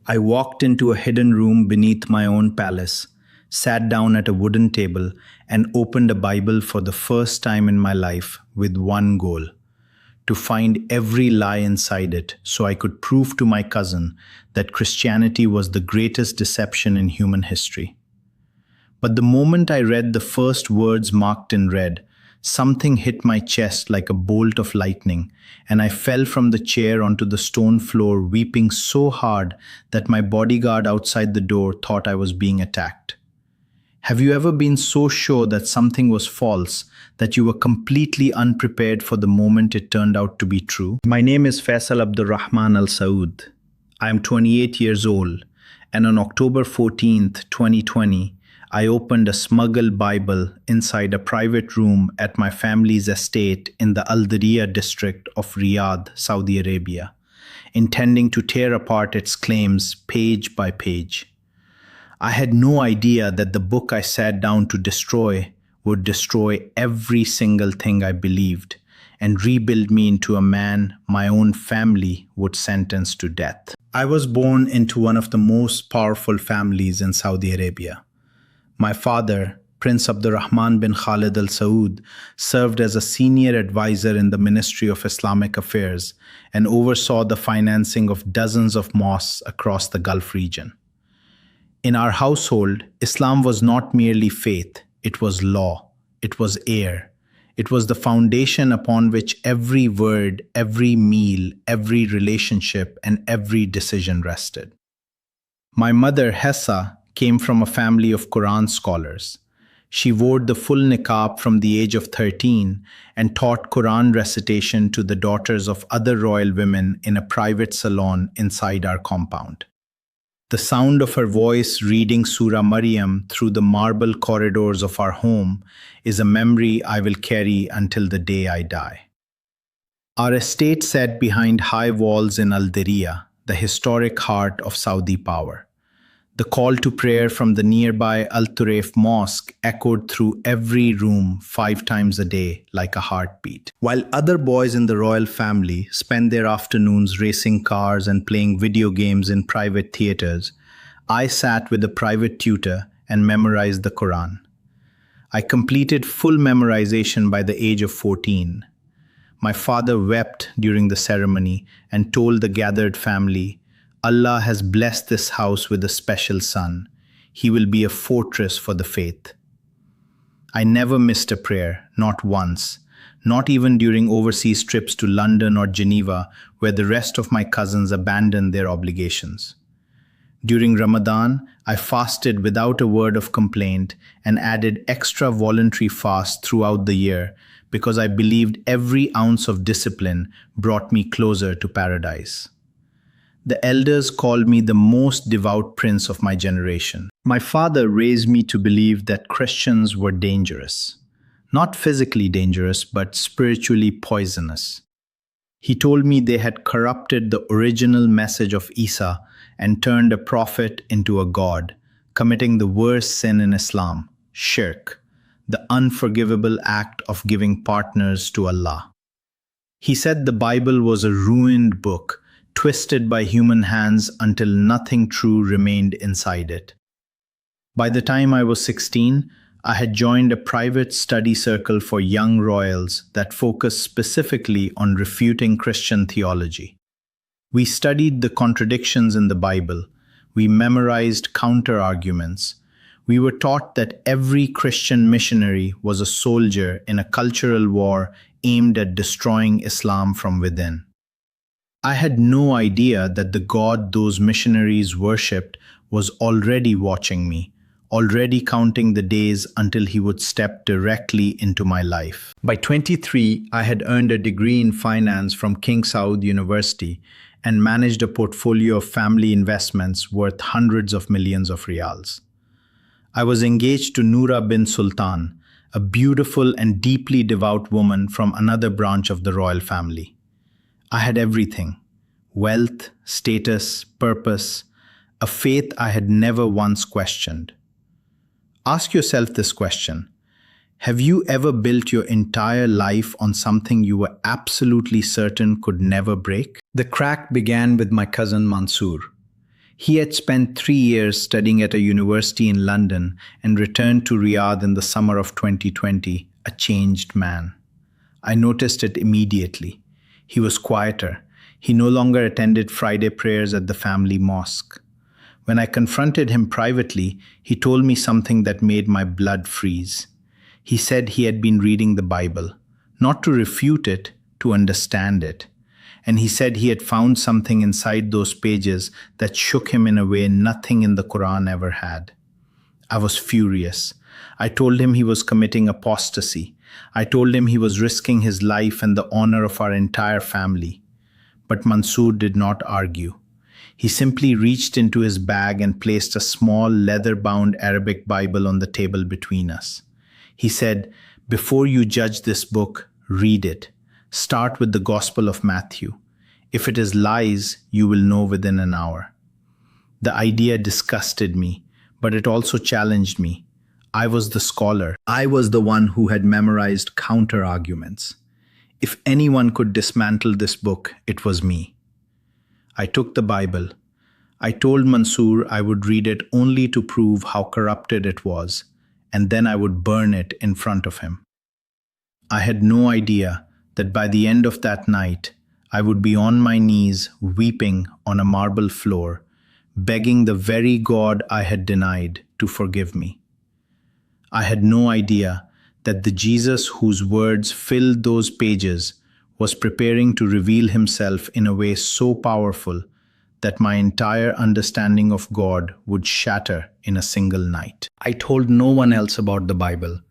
I walked into a hidden room beneath my own palace, sat down at a wooden table, and opened a Bible for the first time in my life with one goal: to find every lie inside it so I could prove to my cousin that Christianity was the greatest deception in human history. But the moment I read the first words marked in red, something hit my chest like a bolt of lightning, and I fell from the chair onto the stone floor, weeping so hard that my bodyguard outside the door thought I was being attacked. Have you ever been so sure that something was false that you were completely unprepared for the moment it turned out to be true? My name is Faisal Abdurrahman Al Saud. I am 28 years old, and on October 14th, 2020, I opened a smuggled Bible inside a private room at my family's estate in the Al Diriyah district of Riyadh, Saudi Arabia, intending to tear apart its claims page by page. I had no idea that the book I sat down to destroy would destroy every single thing I believed and rebuild me into a man my own family would sentence to death. I was born into one of the most powerful families in Saudi Arabia. My father, Prince Abdurrahman bin Khalid Al Saud, served as a senior advisor in the Ministry of Islamic Affairs and oversaw the financing of dozens of mosques across the Gulf region. In our household, Islam was not merely faith, it was law, it was air. It was the foundation upon which every word, every meal, every relationship, and every decision rested. My mother, Hessa, came from a family of Quran scholars. She wore the full niqab from the age of 13 and taught Quran recitation to the daughters of other royal women in a private salon inside our compound. The sound of her voice reading Surah Maryam through the marble corridors of our home is a memory I will carry until the day I die. Our estate sat behind high walls in Al Diriyah, the historic heart of Saudi power. The call to prayer from the nearby Al Turayf Mosque echoed through every room 5 times a day like a heartbeat. While other boys in the royal family spent their afternoons racing cars and playing video games in private theaters, I sat with a private tutor and memorized the Quran. I completed full memorization by the age of 14. My father wept during the ceremony and told the gathered family, "Allah has blessed this house with a special son. He will be a fortress for the faith." I never missed a prayer, not once, not even during overseas trips to London or Geneva, where the rest of my cousins abandoned their obligations. During Ramadan, I fasted without a word of complaint and added extra voluntary fasts throughout the year because I believed every ounce of discipline brought me closer to paradise. The elders called me the most devout prince of my generation. My father raised me to believe that Christians were dangerous. Not physically dangerous, but spiritually poisonous. He told me they had corrupted the original message of Isa and turned a prophet into a god, committing the worst sin in Islam, shirk, the unforgivable act of giving partners to Allah. He said the Bible was a ruined book, twisted by human hands until nothing true remained inside it. By the time I was 16, I had joined a private study circle for young royals that focused specifically on refuting Christian theology. We studied the contradictions in the Bible. We memorized counter-arguments. We were taught that every Christian missionary was a soldier in a cultural war aimed at destroying Islam from within. I had no idea that the God those missionaries worshipped was already watching me, already counting the days until he would step directly into my life. By 23, I had earned a degree in finance from King Saud University and managed a portfolio of family investments worth hundreds of millions of riyals. I was engaged to Noura bin Sultan, a beautiful and deeply devout woman from another branch of the royal family. I had everything: wealth, status, purpose, a faith I had never once questioned. Ask yourself this question: have you ever built your entire life on something you were absolutely certain could never break? The crack began with my cousin Mansoor. He had spent 3 years studying at a university in London and returned to Riyadh in the summer of 2020, a changed man. I noticed it immediately. He was quieter. He no longer attended Friday prayers at the family mosque. When I confronted him privately, he told me something that made my blood freeze. He said he had been reading the Bible, not to refute it, to understand it. And he said he had found something inside those pages that shook him in a way nothing in the Quran ever had. I was furious. I told him he was committing apostasy. I told him he was risking his life and the honor of our entire family. But Mansoor did not argue. He simply reached into his bag and placed a small leather-bound Arabic Bible on the table between us. He said, "Before you judge this book, read it. Start with the Gospel of Matthew. If it is lies, you will know within an hour." The idea disgusted me, but it also challenged me. I was the scholar. I was the one who had memorized counter-arguments. If anyone could dismantle this book, it was me. I took the Bible. I told Mansoor I would read it only to prove how corrupted it was, and then I would burn it in front of him. I had no idea that by the end of that night, I would be on my knees weeping on a marble floor, begging the very God I had denied to forgive me. I had no idea that the Jesus whose words filled those pages was preparing to reveal himself in a way so powerful that my entire understanding of God would shatter in a single night. I told no one else about the Bible.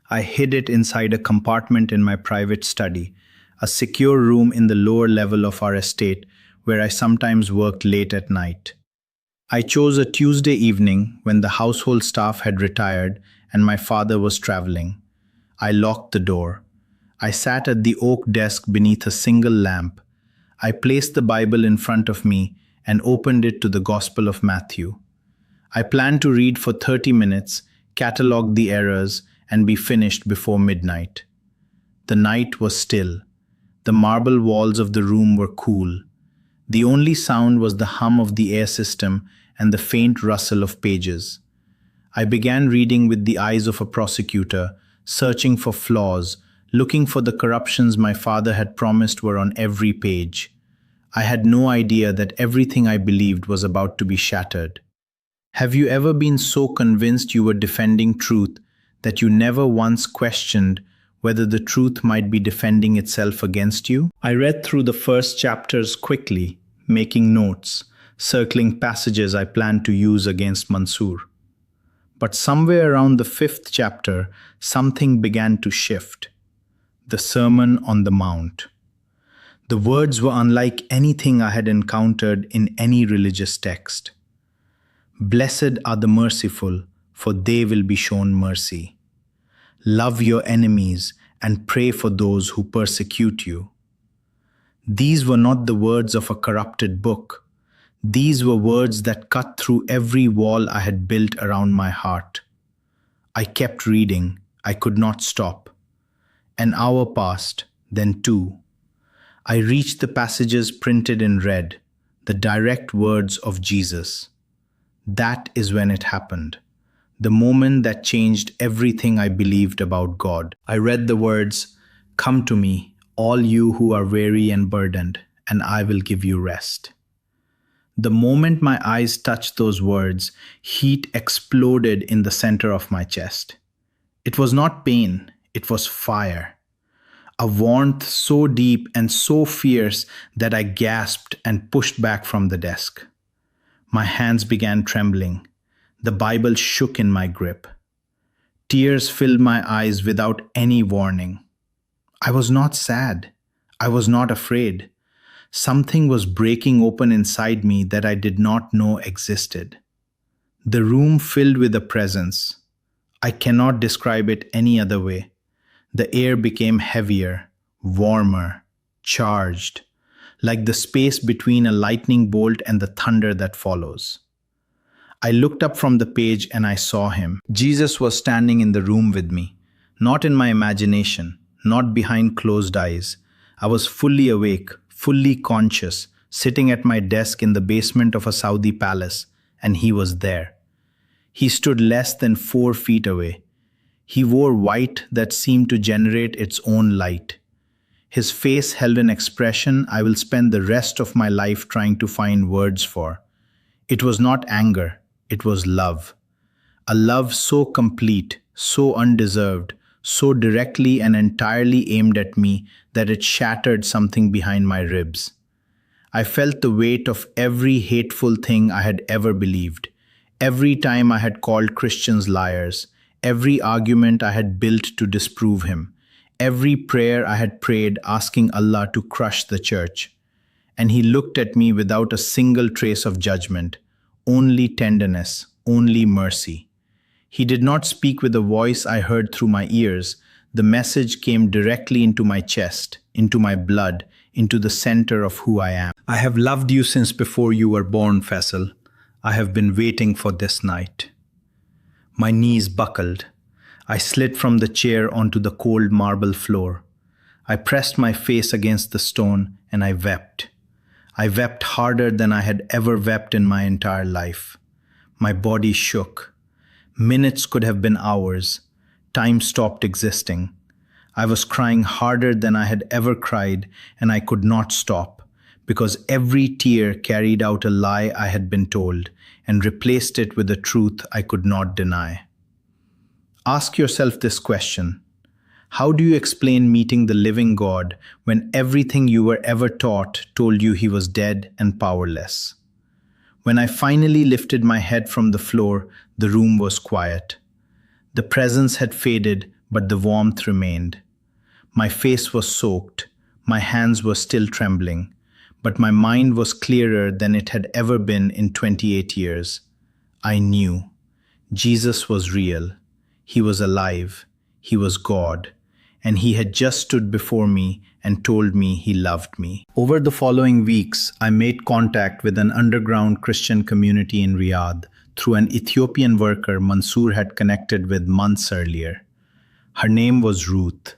I hid it inside a compartment in my private study, a secure room in the lower level of our estate where I sometimes worked late at night. I chose a Tuesday evening when the household staff had retired and my father was traveling. I locked the door. I sat at the oak desk beneath a single lamp. I placed the Bible in front of me and opened it to the Gospel of Matthew. I planned to read for 30 minutes, catalog the errors, and be finished before midnight. The night was still. The marble walls of the room were cool. The only sound was the hum of the air system and the faint rustle of pages. I began reading with the eyes of a prosecutor, searching for flaws, looking for the corruptions my father had promised were on every page. I had no idea that everything I believed was about to be shattered. Have you ever been so convinced you were defending truth that you never once questioned whether the truth might be defending itself against you? I read through the first chapters quickly, making notes, circling passages I planned to use against Mansoor. But somewhere around the 5th chapter, something began to shift. The Sermon on the Mount. The words were unlike anything I had encountered in any religious text. Blessed are the merciful, for they will be shown mercy. Love your enemies and pray for those who persecute you. These were not the words of a corrupted book. These were words that cut through every wall I had built around my heart. I kept reading. I could not stop. An hour passed, then 2. I reached the passages printed in red, the direct words of Jesus. That is when it happened. The moment that changed everything I believed about God. I read the words, "Come to me, all you who are weary and burdened, and I will give you rest." The moment my eyes touched those words, heat exploded in the center of my chest. It was not pain, it was fire. A warmth so deep and so fierce that I gasped and pushed back from the desk. My hands began trembling. The Bible shook in my grip. Tears filled my eyes without any warning. I was not sad. I was not afraid. Something was breaking open inside me that I did not know existed. The room filled with a presence. I cannot describe it any other way. The air became heavier, warmer, charged, like the space between a lightning bolt and the thunder that follows. I looked up from the page and I saw him. Jesus was standing in the room with me, not in my imagination, not behind closed eyes. I was fully awake, fully conscious, sitting at my desk in the basement of a Saudi palace, and he was there. He stood less than 4 feet away. He wore white that seemed to generate its own light. His face held an expression I will spend the rest of my life trying to find words for. It was not anger, it was love. A love so complete, so undeserved, so directly and entirely aimed at me that it shattered something behind my ribs. I felt the weight of every hateful thing I had ever believed, every time I had called Christians liars, every argument I had built to disprove him, every prayer I had prayed asking Allah to crush the church. And he looked at me without a single trace of judgment, only tenderness, only mercy. He did not speak with a voice I heard through my ears. The message came directly into my chest, into my blood, into the center of who I am. I have loved you since before you were born, Faisal. I have been waiting for this night. My knees buckled. I slid from the chair onto the cold marble floor. I pressed my face against the stone and I wept. I wept harder than I had ever wept in my entire life. My body shook. Minutes could have been hours. Time stopped existing. I was crying harder than I had ever cried, and I could not stop, because every tear carried out a lie I had been told and replaced it with a truth I could not deny. Ask yourself this question. How do you explain meeting the living God when everything you were ever taught told you he was dead and powerless? When I finally lifted my head from the floor, the room was quiet. The presence had faded, but the warmth remained. My face was soaked, my hands were still trembling, but my mind was clearer than it had ever been in 28 years. I knew. Jesus was real. He was alive. He was God. And he had just stood before me and told me he loved me. Over the following weeks, I made contact with an underground Christian community in Riyadh through an Ethiopian worker Mansour had connected with months earlier. Her name was Ruth.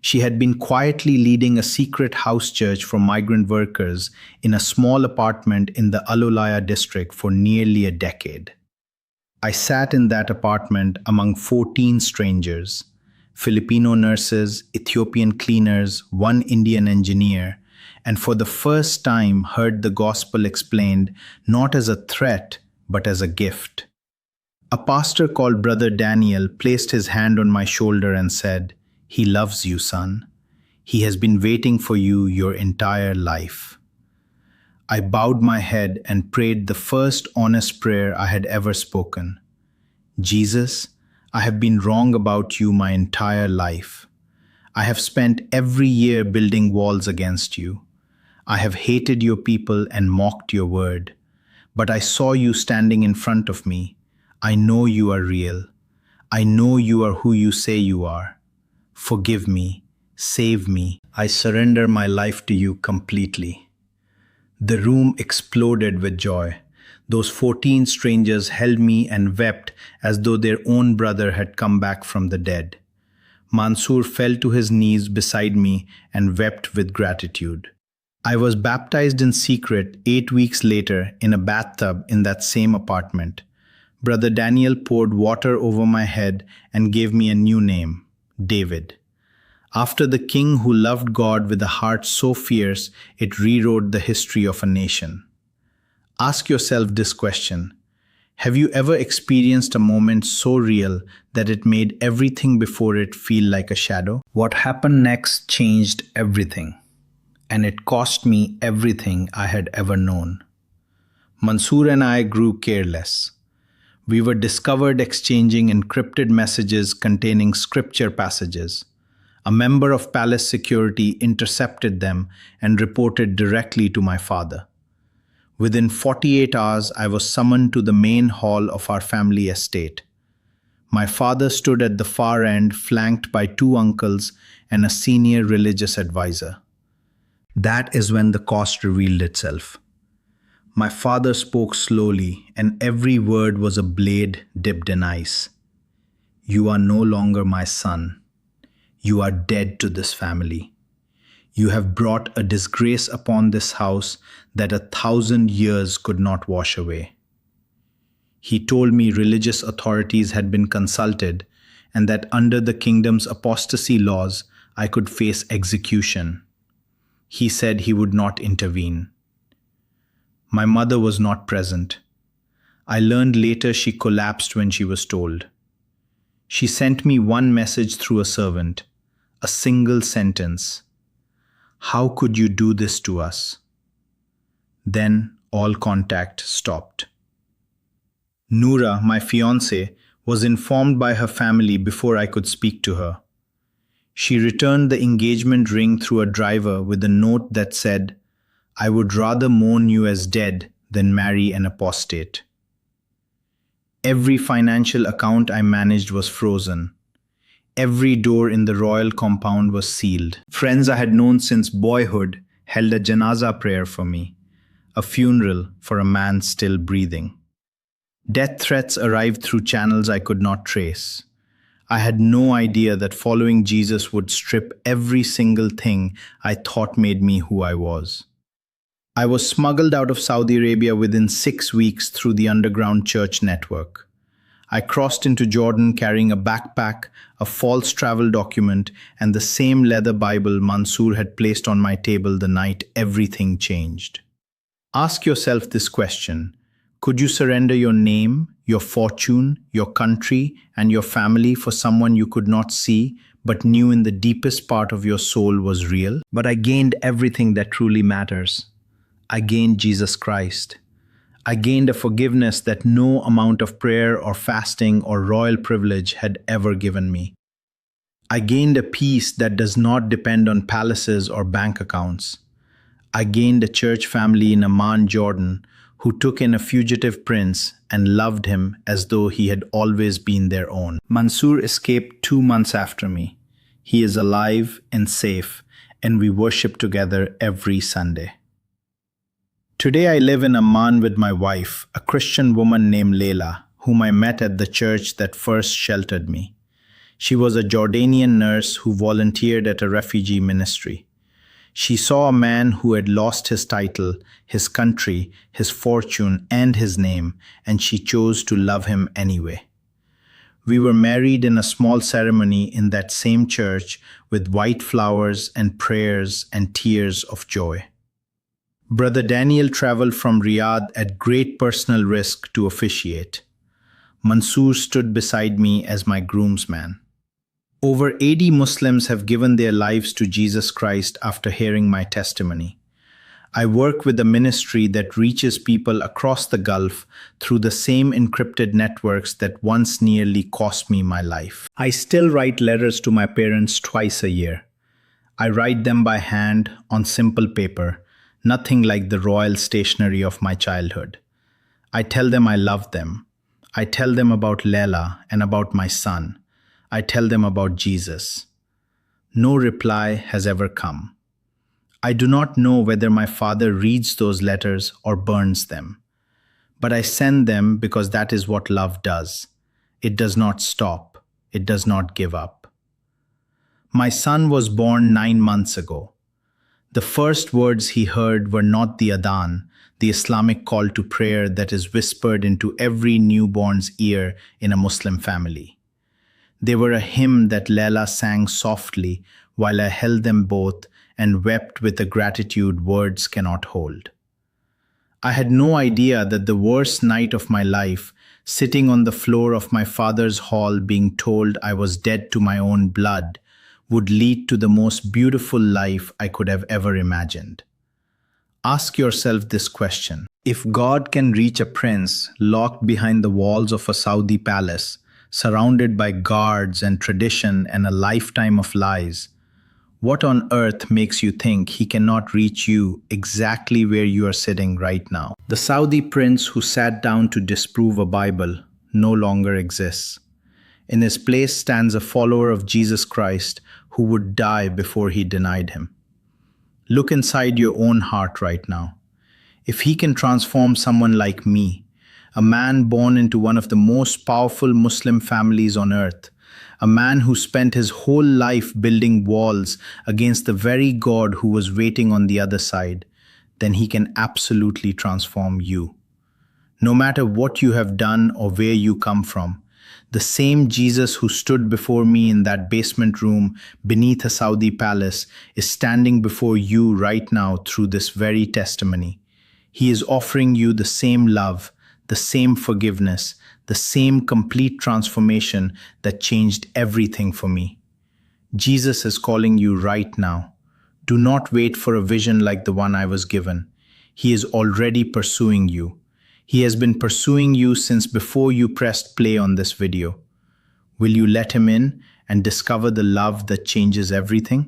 She had been quietly leading a secret house church for migrant workers in a small apartment in the Al-Ulaya district for nearly a decade. I sat in that apartment among 14 strangers, Filipino nurses, Ethiopian cleaners, one Indian engineer, and for the first time heard the gospel explained not as a threat, but as a gift. A pastor called Brother Daniel placed his hand on my shoulder and said, "He loves you, son. He has been waiting for you your entire life." I bowed my head and prayed the first honest prayer I had ever spoken. Jesus, I have been wrong about you my entire life. I have spent every year building walls against you. I have hated your people and mocked your word. But I saw you standing in front of me. I know you are real. I know you are who you say you are. Forgive me. Save me. I surrender my life to you completely. The room exploded with joy. Those 14 strangers held me and wept as though their own brother had come back from the dead. Mansour fell to his knees beside me and wept with gratitude. I was baptized in secret 8 weeks later in a bathtub in that same apartment. Brother Daniel poured water over my head and gave me a new name, David. After the king who loved God with a heart so fierce it rewrote the history of a nation. Ask yourself this question. Have you ever experienced a moment so real that it made everything before it feel like a shadow? What happened next changed everything, and it cost me everything I had ever known. Mansour and I grew careless. We were discovered exchanging encrypted messages containing scripture passages. A member of palace security intercepted them and reported directly to my father. Within 48 hours, I was summoned to the main hall of our family estate. My father stood at the far end, flanked by 2 uncles and a senior religious advisor. That is when the cost revealed itself. My father spoke slowly, and every word was a blade dipped in ice. You are no longer my son. You are dead to this family. You have brought a disgrace upon this house that 1,000 years could not wash away. He told me religious authorities had been consulted and that under the kingdom's apostasy laws, I could face execution. He said he would not intervene. My mother was not present. I learned later she collapsed when she was told. She sent me one message through a servant, a single sentence. How could you do this to us? Then all contact stopped. Noura, my fiancée, was informed by her family before I could speak to her. She returned the engagement ring through a driver with a note that said, I would rather mourn you as dead than marry an apostate. Every financial account I managed was frozen. Every door in the royal compound was sealed. Friends I had known since boyhood held a janaza prayer for me, a funeral for a man still breathing. Death threats arrived through channels I could not trace. I had no idea that following Jesus would strip every single thing I thought made me who I was. I was smuggled out of Saudi Arabia within 6 weeks through the underground church network. I crossed into Jordan carrying a backpack, a false travel document, and the same leather Bible Mansour had placed on my table the night everything changed. Ask yourself this question. Could you surrender your name, your fortune, your country, and your family for someone you could not see, but knew in the deepest part of your soul was real? But I gained everything that truly matters. I gained Jesus Christ. I gained a forgiveness that no amount of prayer or fasting or royal privilege had ever given me. I gained a peace that does not depend on palaces or bank accounts. I gained a church family in Amman, Jordan, who took in a fugitive prince and loved him as though he had always been their own. Mansour escaped 2 months after me. He is alive and safe, and we worship together every Sunday. Today I live in Amman with my wife, a Christian woman named Leila, whom I met at the church that first sheltered me. She was a Jordanian nurse who volunteered at a refugee ministry. She saw a man who had lost his title, his country, his fortune, and his name, and she chose to love him anyway. We were married in a small ceremony in that same church with white flowers and prayers and tears of joy. Brother Daniel traveled from Riyadh at great personal risk to officiate. Mansour stood beside me as my groomsman. Over 80 Muslims have given their lives to Jesus Christ after hearing my testimony. I work with a ministry that reaches people across the Gulf through the same encrypted networks that once nearly cost me my life. I still write letters to my parents twice a year. I write them by hand on simple paper, nothing like the royal stationery of my childhood. I tell them I love them. I tell them about Leila and about my son. I tell them about Jesus. No reply has ever come. I do not know whether my father reads those letters or burns them. But I send them because that is what love does. It does not stop. It does not give up. My son was born 9 months ago. The first words he heard were not the Adhan, the Islamic call to prayer that is whispered into every newborn's ear in a Muslim family. They were a hymn that Leila sang softly while I held them both and wept with a gratitude words cannot hold. I had no idea that the worst night of my life, sitting on the floor of my father's hall being told I was dead to my own blood, would lead to the most beautiful life I could have ever imagined. Ask yourself this question. If God can reach a prince locked behind the walls of a Saudi palace, surrounded by guards and tradition and a lifetime of lies, what on earth makes you think he cannot reach you exactly where you are sitting right now? The Saudi prince who sat down to disprove a Bible no longer exists. In his place stands a follower of Jesus Christ who would die before he denied him. Look inside your own heart right now. If he can transform someone like me, a man born into one of the most powerful Muslim families on earth, A man who spent his whole life building walls against the very God who was waiting on the other side, then he can absolutely transform you. No matter what you have done or where you come from, the same Jesus who stood before me in that basement room beneath a Saudi palace is standing before you right now through this very testimony. He is offering you the same love, the same forgiveness, the same complete transformation that changed everything for me. Jesus is calling you right now. Do not wait for a vision like the one I was given. He is already pursuing you. He has been pursuing you since before you pressed play on this video. Will you let him in and discover the love that changes everything?